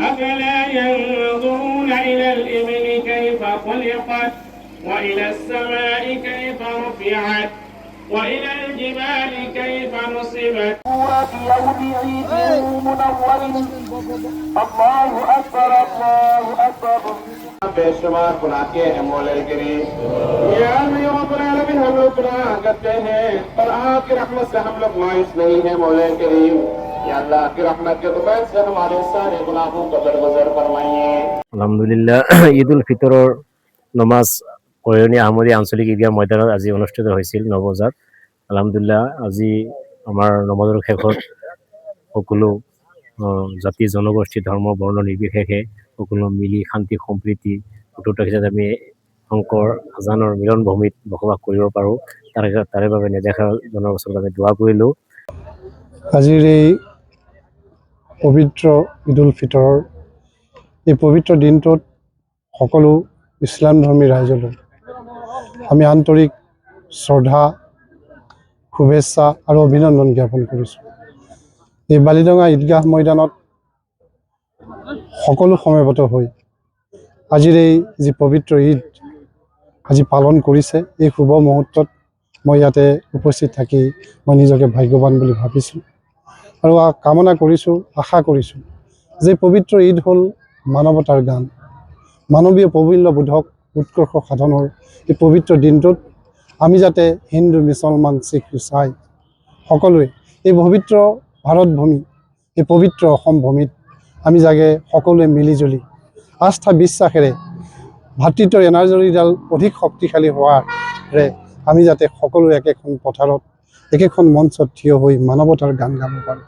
أفلا ينظرون إلى الإبل كيف خلقت وإلى السماء كيف رفعت وإلى الجبال كيف نصبت في يوم عيد منور الله أكبر الله أكبر बेशुमार गुनाह के हैं मौला करीम या नहीं रब्बुल आलमीन हम लोग गुनाह करते हैं पर आपकी रहमत से हम लोग मायूस नहीं है मौला करीम या अल्लाह की रहमत के दुआ से हमारे सारे गुनाहों को दरगुजर फरमाइए। আলহামদুলিল্লাহ ঈদ উল ফিতৰৰ নমাজ কয়নী আহমদী আঞ্চলিক ঈদগাহ ময়দানত আজি অনুষ্ঠিত হৈছিল 9 বজাত। আলহামদুলিল্লাহ আজি আমাৰ নমাজৰ শেষত সকলো জাতি জনগোষ্ঠী ধৰ্ম বৰ্ণ নিৰ্বিশেষে সকলো মিলি শান্তি সম্প্ৰীতি অটুট হিচাপে আমি শংকৰ আজানৰ মিলন ভূমিত বসবাস কৰিব পাৰোঁ তাৰে বাবে নেদেখা জনৰ ওচৰত আমি দোৱা কৰিলোঁ। আজিৰ এই পবিত্ৰ ঈদ উল ফিতৰৰ এই পবিত্ৰ দিনটোত সকলো ইছলামধৰ্মী ৰাইজলৈ আমি আন্তৰিক শ্ৰদ্ধা শুভেচ্ছা আৰু অভিনন্দন জ্ঞাপন কৰিছোঁ। এই বালিডঙা ঈদগাহ ময়দানত সকলো সমবেত হৈ আজিৰ এই যি পবিত্ৰ ঈদ আজি পালন কৰিছে এই শুভ মুহূৰ্তত মই ইয়াতে উপস্থিত থাকি মই নিজকে ভাগ্যৱান বুলি ভাবিছোঁ আৰু কামনা কৰিছোঁ আশা কৰিছোঁ যে পবিত্ৰ ঈদ হ'ল মানৱতাৰ গান মানৱীয় প্ৰমূল্যবোধক উৎকৰ্ষ সাধনৰ এই পবিত্ৰ দিনটোত আমি যাতে হিন্দু মুছলমান শিখ ইছাই সকলোৱে এই পবিত্ৰ ভাৰত ভূমি এই পবিত্ৰ অসম ভূমিত আমি যাতে সকলোৱে মিলিজুলি আস্থা বিশ্বাসেৰে ভাতৃত্বৰ এনাজৰীডাল অধিক শক্তিশালী হোৱাৰে আমি যাতে সকলো একেখন পথাৰত একেখন মঞ্চত থিয় হৈ মানৱতাৰ গান গাব পাৰোঁ।